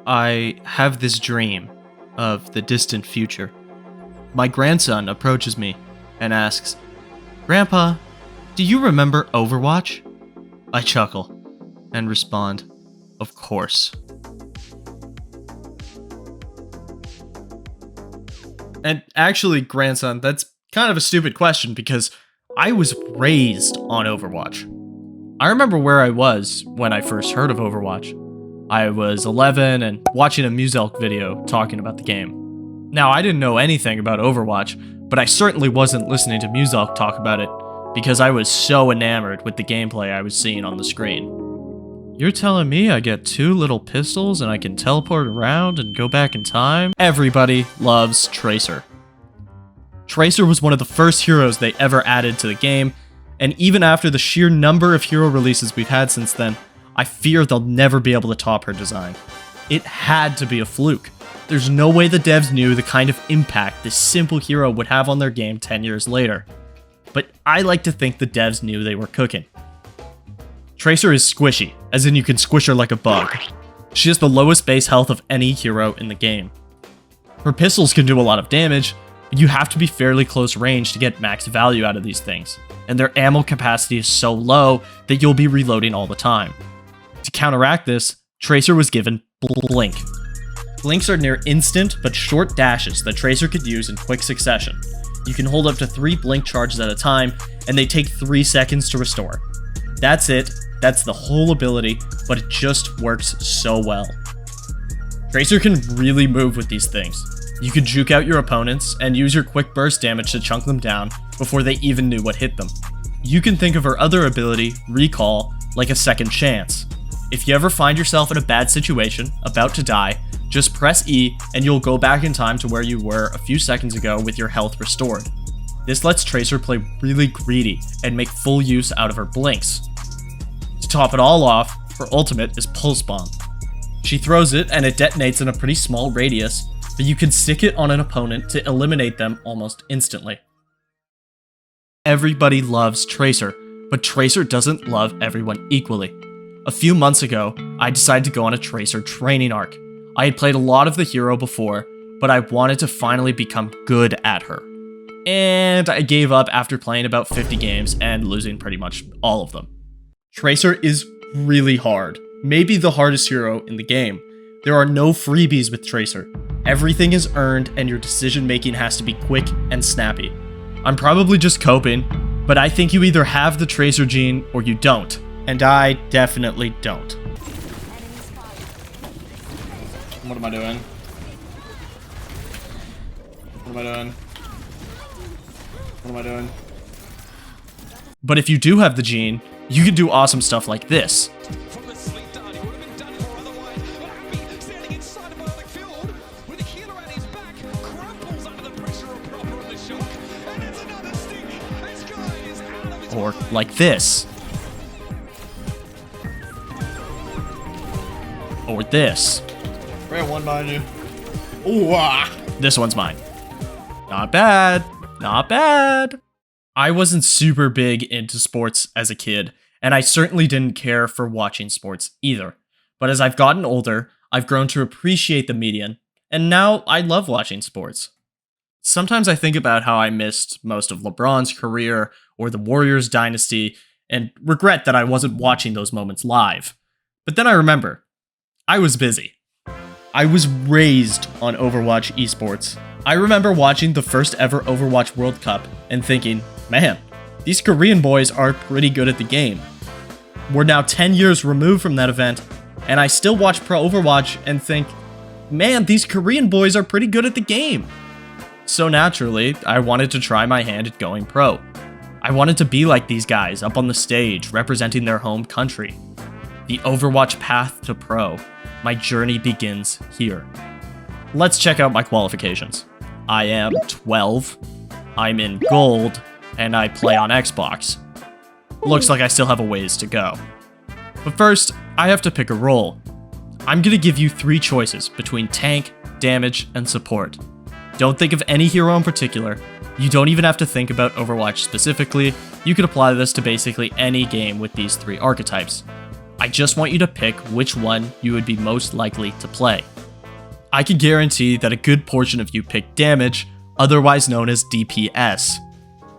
I have this dream of the distant future. My grandson approaches me and asks, "Grandpa, do you remember Overwatch?" I chuckle and respond, "Of course." And actually, grandson, that's kind of a stupid question because I was raised on Overwatch. I remember where I was when I first heard of Overwatch. I was 11 and watching a Muselk video talking about the game. Now, I didn't know anything about Overwatch, but I certainly wasn't listening to Muselk talk about it because I was so enamored with the gameplay I was seeing on the screen. You're telling me I get 2 little pistols and I can teleport around and go back in time? Everybody loves Tracer. Tracer was one of the first heroes they ever added to the game, and even after the sheer number of hero releases we've had since then, I fear they'll never be able to top her design. It had to be a fluke. There's no way the devs knew the kind of impact this simple hero would have on their game 10 years later. But I like to think the devs knew they were cooking. Tracer is squishy, as in you can squish her like a bug. She has the lowest base health of any hero in the game. Her pistols can do a lot of damage, but you have to be fairly close range to get max value out of these things, and their ammo capacity is so low that you'll be reloading all the time. To counteract this, Tracer was given Blink. Blinks are near instant but short dashes that Tracer could use in quick succession. You can hold up to 3 Blink charges at a time, and they take 3 seconds to restore. That's it, that's the whole ability, but it just works so well. Tracer can really move with these things. You can juke out your opponents and use your quick burst damage to chunk them down before they even knew what hit them. You can think of her other ability, Recall, like a second chance. If you ever find yourself in a bad situation, about to die, just press E and you'll go back in time to where you were a few seconds ago with your health restored. This lets Tracer play really greedy and make full use out of her blinks. To top it all off, her ultimate is Pulse Bomb. She throws it and it detonates in a pretty small radius, but you can stick it on an opponent to eliminate them almost instantly. Everybody loves Tracer, but Tracer doesn't love everyone equally. A few months ago, I decided to go on a Tracer training arc. I had played a lot of the hero before, but I wanted to finally become good at her. And I gave up after playing about 50 games and losing pretty much all of them. Tracer is really hard, maybe the hardest hero in the game. There are no freebies with Tracer. Everything is earned and your decision making has to be quick and snappy. I'm probably just coping, but I think you either have the Tracer gene or you don't. And I definitely don't. What am I doing? What am I doing? What am I doing? But if you do have the gene, you can do awesome stuff like this. Or like this. Or this. Right, one behind you. Ooh, ah. This one's mine. Not bad. Not bad. I wasn't super big into sports as a kid, and I certainly didn't care for watching sports either. But as I've gotten older, I've grown to appreciate the medium, and now I love watching sports. Sometimes I think about how I missed most of LeBron's career or the Warriors dynasty, and regret that I wasn't watching those moments live. But then I remember, I was busy. I was raised on Overwatch Esports. I remember watching the first ever Overwatch World Cup and thinking, man, these Korean boys are pretty good at the game. We're now 10 years removed from that event, and I still watch Pro Overwatch and think, man, these Korean boys are pretty good at the game. So naturally, I wanted to try my hand at going pro. I wanted to be like these guys up on the stage representing their home country. The Overwatch path to pro. My journey begins here. Let's check out my qualifications. I am 12, I'm in gold, and I play on Xbox. Looks like I still have a ways to go. But first, I have to pick a role. I'm gonna give you 3 choices between tank, damage, and support. Don't think of any hero in particular. You don't even have to think about Overwatch specifically. You could apply this to basically any game with these 3 archetypes. I just want you to pick which one you would be most likely to play. I can guarantee that a good portion of you picked damage, otherwise known as DPS.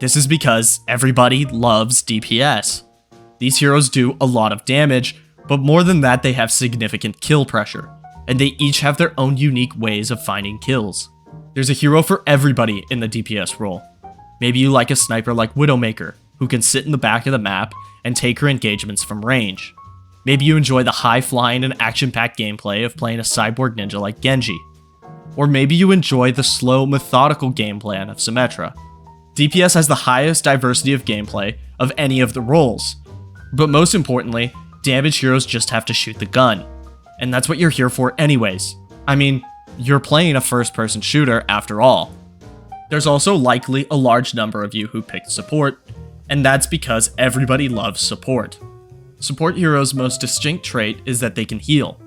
This is because everybody loves DPS. These heroes do a lot of damage, but more than that, they have significant kill pressure, and they each have their own unique ways of finding kills. There's a hero for everybody in the DPS role. Maybe you like a sniper like Widowmaker, who can sit in the back of the map and take her engagements from range. Maybe you enjoy the high-flying and action-packed gameplay of playing a cyborg ninja like Genji. Or maybe you enjoy the slow, methodical game plan of Symmetra. DPS has the highest diversity of gameplay of any of the roles. But most importantly, damage heroes just have to shoot the gun. And that's what you're here for anyways. I mean, you're playing a first-person shooter after all. There's also likely a large number of you who picked support, and that's because everybody loves support. Support heroes' most distinct trait is that they can heal.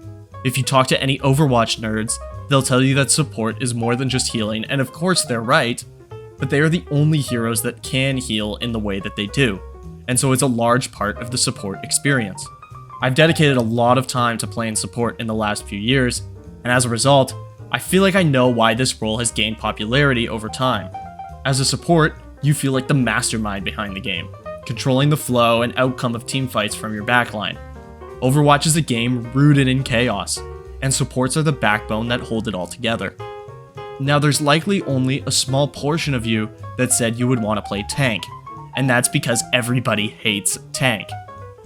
If you talk to any Overwatch nerds, they'll tell you that support is more than just healing, and of course they're right, but they are the only heroes that can heal in the way that they do, and so it's a large part of the support experience. I've dedicated a lot of time to playing support in the last few years, and as a result, I feel like I know why this role has gained popularity over time. As a support, you feel like the mastermind behind the game, controlling the flow and outcome of teamfights from your backline. Overwatch is a game rooted in chaos, and supports are the backbone that hold it all together. Now there's likely only a small portion of you that said you would want to play tank, and that's because everybody hates tank.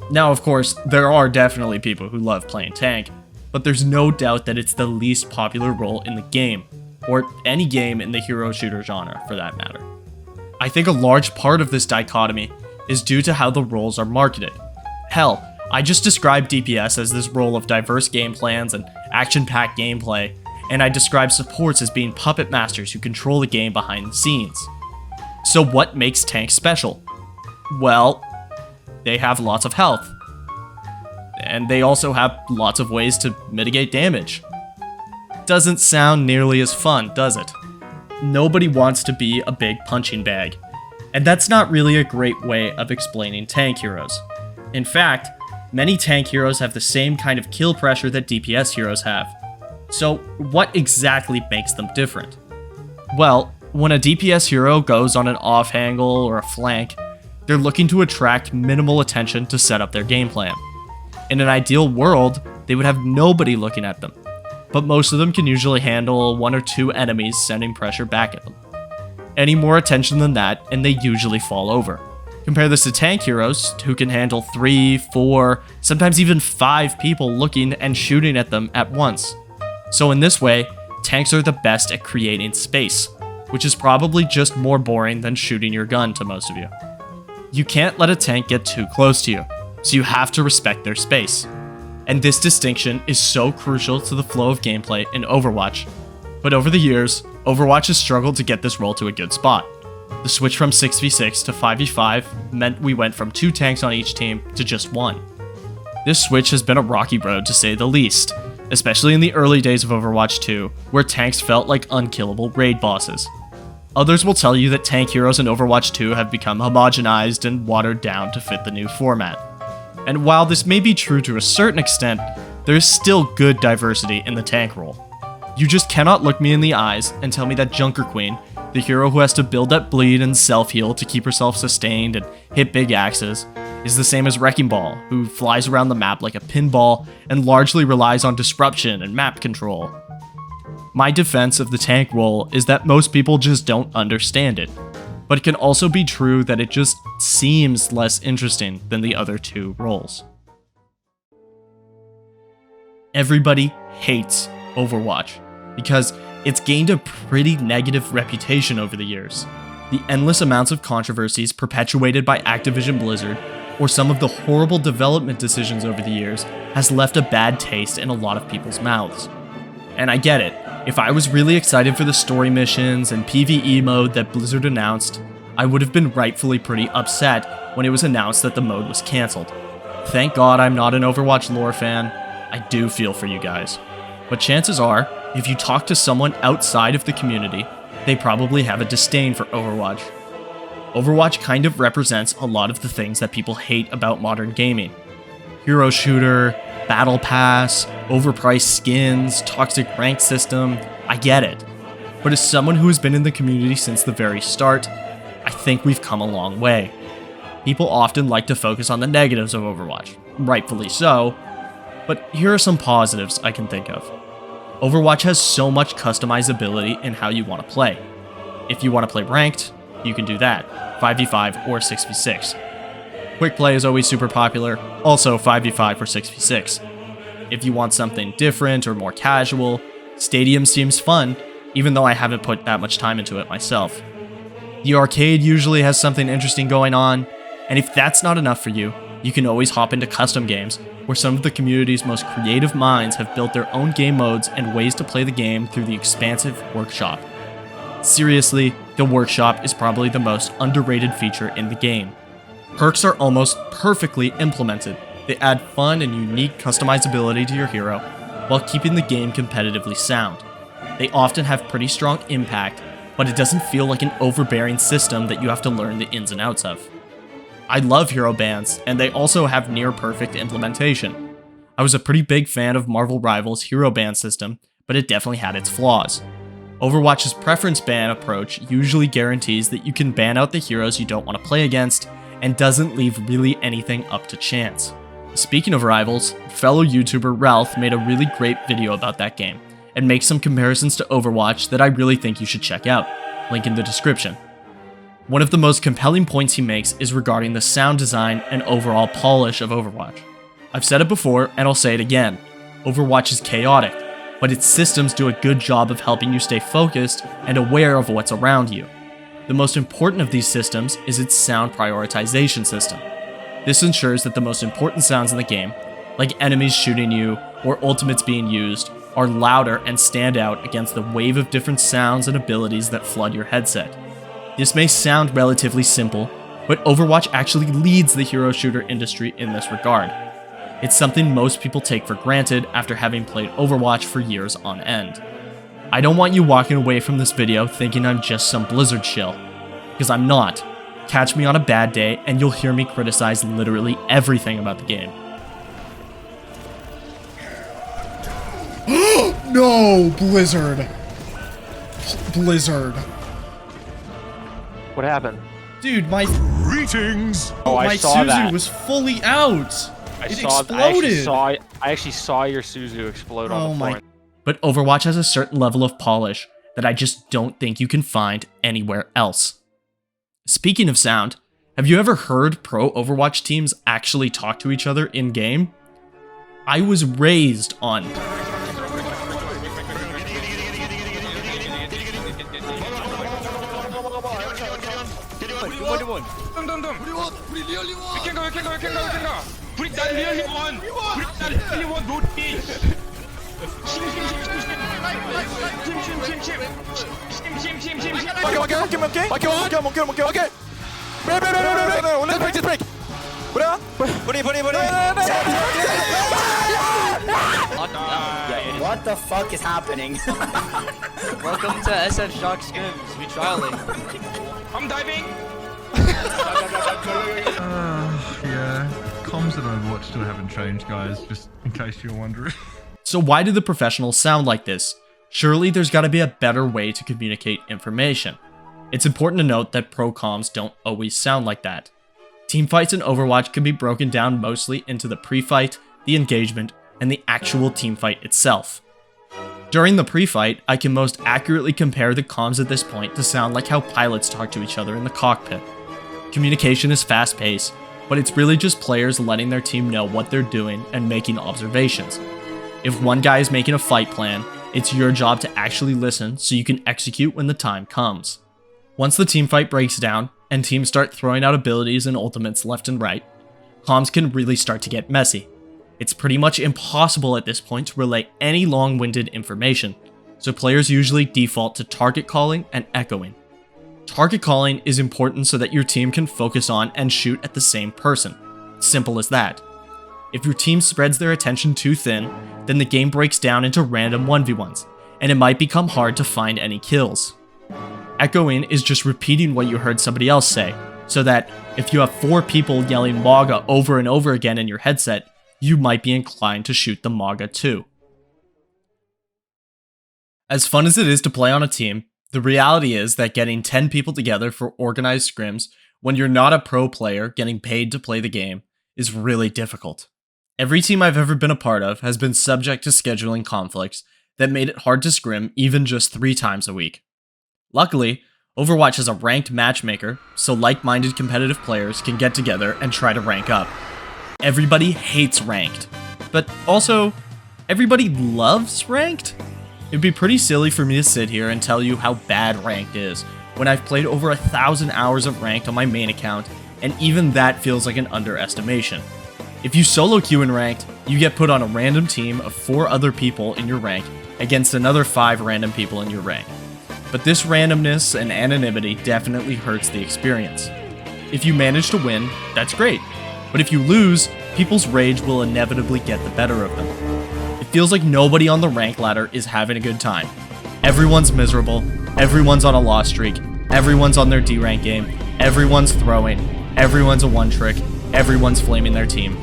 Now of course, there are definitely people who love playing tank, but there's no doubt that it's the least popular role in the game, or any game in the hero shooter genre for that matter. I think a large part of this dichotomy is due to how the roles are marketed. Hell, I just described DPS as this role of diverse game plans and action-packed gameplay, and I describe supports as being puppet masters who control the game behind the scenes. So what makes tanks special? Well, they have lots of health. And they also have lots of ways to mitigate damage. Doesn't sound nearly as fun, does it? Nobody wants to be a big punching bag. And that's not really a great way of explaining tank heroes. In fact, many tank heroes have the same kind of kill pressure that DPS heroes have. So what exactly makes them different? Well, when a DPS hero goes on an off angle or a flank, they're looking to attract minimal attention to set up their game plan. In an ideal world, they would have nobody looking at them, but most of them can usually handle 1 or 2 enemies sending pressure back at them. Any more attention than that, and they usually fall over. Compare this to tank heroes, who can handle 3, 4, sometimes even 5 people looking and shooting at them at once. So in this way, tanks are the best at creating space, which is probably just more boring than shooting your gun to most of you. You can't let a tank get too close to you, so you have to respect their space. And this distinction is so crucial to the flow of gameplay in Overwatch. But over the years, Overwatch has struggled to get this role to a good spot. The switch from 6v6 to 5v5 meant we went from 2 tanks on each team to just 1. This switch has been a rocky road to say the least, especially in the early days of Overwatch 2, where tanks felt like unkillable raid bosses. Others will tell you that tank heroes in Overwatch 2 have become homogenized and watered down to fit the new format. And while this may be true to a certain extent, there's still good diversity in the tank role. You just cannot look me in the eyes and tell me that Junker Queen, the hero who has to build up bleed and self-heal to keep herself sustained and hit big axes, is the same as Wrecking Ball, who flies around the map like a pinball and largely relies on disruption and map control. My defense of the tank role is that most people just don't understand it, but it can also be true that it just seems less interesting than the other 2 roles. Everybody hates Overwatch because it's gained a pretty negative reputation over the years. The endless amounts of controversies perpetuated by Activision Blizzard, or some of the horrible development decisions over the years, has left a bad taste in a lot of people's mouths. And I get it. If I was really excited for the story missions and PvE mode that Blizzard announced, I would have been rightfully pretty upset when it was announced that the mode was cancelled. Thank God I'm not an Overwatch lore fan. I do feel for you guys. But chances are, if you talk to someone outside of the community, they probably have a disdain for Overwatch. Overwatch kind of represents a lot of the things that people hate about modern gaming. Hero shooter, battle pass, overpriced skins, toxic rank system. I get it. But as someone who has been in the community since the very start, I think we've come a long way. People often like to focus on the negatives of Overwatch, rightfully so, but here are some positives I can think of. Overwatch has so much customizability in how you want to play. If you want to play ranked, you can do that, 5v5 or 6v6. Quick play is always super popular, also 5v5 or 6v6. If you want something different or more casual, Stadium seems fun, even though I haven't put that much time into it myself. The arcade usually has something interesting going on, and if that's not enough for you, you can always hop into custom games, where some of the community's most creative minds have built their own game modes and ways to play the game through the expansive workshop. Seriously, the workshop is probably the most underrated feature in the game. Perks are almost perfectly implemented. They add fun and unique customizability to your hero, while keeping the game competitively sound. They often have pretty strong impact, but it doesn't feel like an overbearing system that you have to learn the ins and outs of. I love hero bans, and they also have near perfect implementation. I was a pretty big fan of Marvel Rivals' hero ban system, but it definitely had its flaws. Overwatch's preference ban approach usually guarantees that you can ban out the heroes you don't want to play against, and doesn't leave really anything up to chance. Speaking of Rivals, fellow YouTuber Realth made a really great video about that game, and makes some comparisons to Overwatch that I really think you should check out. Link in the description. One of the most compelling points he makes is regarding the sound design and overall polish of Overwatch. I've said it before, and I'll say it again. Overwatch is chaotic, but its systems do a good job of helping you stay focused and aware of what's around you. The most important of these systems is its sound prioritization system. This ensures that the most important sounds in the game, like enemies shooting you or ultimates being used, are louder and stand out against the wave of different sounds and abilities that flood your headset. This may sound relatively simple, but Overwatch actually leads the hero shooter industry in this regard. It's something most people take for granted after having played Overwatch for years on end. I don't want you walking away from this video thinking I'm just some Blizzard shill, because I'm not. Catch me on a bad day and you'll hear me criticize literally everything about the game. No, Blizzard. Blizzard. What happened? Dude, my Greetings! Oh, I my saw Suzu that. was fully out. It exploded. I actually saw your Suzu explode on Oh the my- floor. But Overwatch has a certain level of polish that I just don't think you can find anywhere else. Speaking of sound, have you ever heard pro Overwatch teams actually talk to each other in-game? I was raised on... What the fuck is happening? Welcome to SF Shock Scrims. We trialing. I'm diving! Yeah, comms and Overwatch still haven't changed, guys, just in case you're wondering. So why do the professionals sound like this? Surely there's gotta be a better way to communicate information. It's important to note that pro comms don't always sound like that. Teamfights in Overwatch can be broken down mostly into the pre-fight, the engagement, and the actual teamfight itself. During the pre-fight, I can most accurately compare the comms at this point to sound like how pilots talk to each other in the cockpit. Communication is fast-paced, but it's really just players letting their team know what they're doing and making observations. If one guy is making a fight plan, it's your job to actually listen so you can execute when the time comes. Once the teamfight breaks down, and teams start throwing out abilities and ultimates left and right, comms can really start to get messy. It's pretty much impossible at this point to relay any long-winded information, so players usually default to target calling and echoing. Target calling is important so that your team can focus on and shoot at the same person. Simple as that. If your team spreads their attention too thin, then the game breaks down into random 1v1s, and it might become hard to find any kills. Echoing is just repeating what you heard somebody else say, so that if you have 4 people yelling MAGA over and over again in your headset, you might be inclined to shoot the MAGA too. As fun as it is to play on a team, the reality is that getting 10 people together for organized scrims when you're not a pro player getting paid to play the game is really difficult. Every team I've ever been a part of has been subject to scheduling conflicts that made it hard to scrim even just 3 times a week. Luckily, Overwatch has a ranked matchmaker, so like-minded competitive players can get together and try to rank up. Everybody hates ranked, but also, everybody loves ranked? It'd be pretty silly for me to sit here and tell you how bad ranked is, when I've played over 1,000 hours of ranked on my main account, and even that feels like an underestimation. If you solo queue in ranked, you get put on a random team of 4 other people in your rank against another 5 random people in your rank. But this randomness and anonymity definitely hurts the experience. If you manage to win, that's great, but if you lose, people's rage will inevitably get the better of them. It feels like nobody on the rank ladder is having a good time. Everyone's miserable, everyone's on a loss streak, everyone's on their D-rank game, everyone's throwing, everyone's a one-trick, everyone's flaming their team.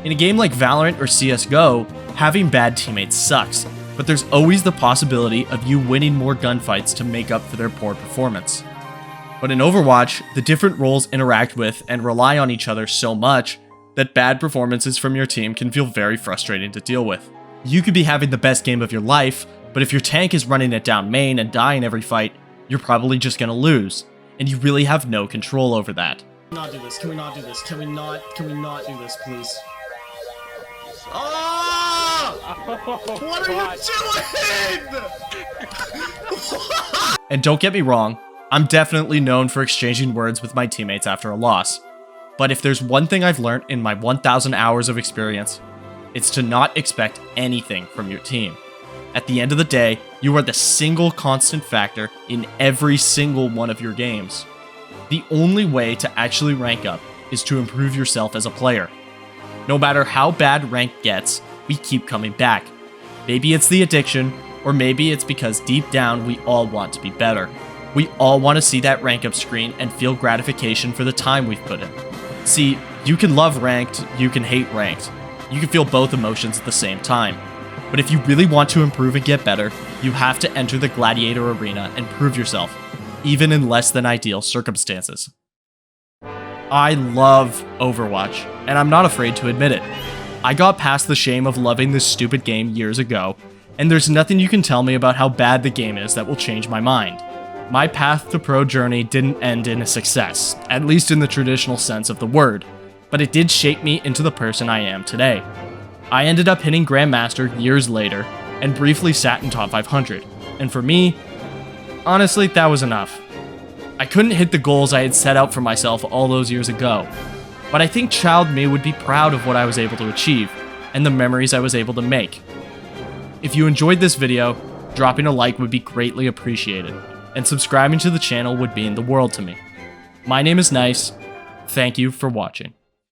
In a game like Valorant or CSGO, having bad teammates sucks, but there's always the possibility of you winning more gunfights to make up for their poor performance. But in Overwatch, the different roles interact with and rely on each other so much that bad performances from your team can feel very frustrating to deal with. You could be having the best game of your life, but if your tank is running it down main and dying every fight, you're probably just gonna lose, and you really have no control over that. Can we not do this? Can we not do this? Can we not do this, please? What are you doing? And don't get me wrong, I'm definitely known for exchanging words with my teammates after a loss. But if there's one thing I've learned in my 1,000 hours of experience, it's to not expect anything from your team. At the end of the day, you are the single constant factor in every single one of your games. The only way to actually rank up is to improve yourself as a player. No matter how bad rank gets, we keep coming back. Maybe it's the addiction, or maybe it's because deep down we all want to be better. We all want to see that rank up screen and feel gratification for the time we've put in. See, you can love ranked, you can hate ranked. You can feel both emotions at the same time. But if you really want to improve and get better, you have to enter the gladiator arena and prove yourself, even in less than ideal circumstances. I love Overwatch, and I'm not afraid to admit it. I got past the shame of loving this stupid game years ago, and there's nothing you can tell me about how bad the game is that will change my mind. My path to pro journey didn't end in a success, at least in the traditional sense of the word, but it did shape me into the person I am today. I ended up hitting Grandmaster years later, and briefly sat in top 500, and for me, honestly, that was enough. I couldn't hit the goals I had set out for myself all those years ago, but I think child me would be proud of what I was able to achieve, and the memories I was able to make. If you enjoyed this video, dropping a like would be greatly appreciated, and subscribing to the channel would mean the world to me. My name is Nice, thank you for watching.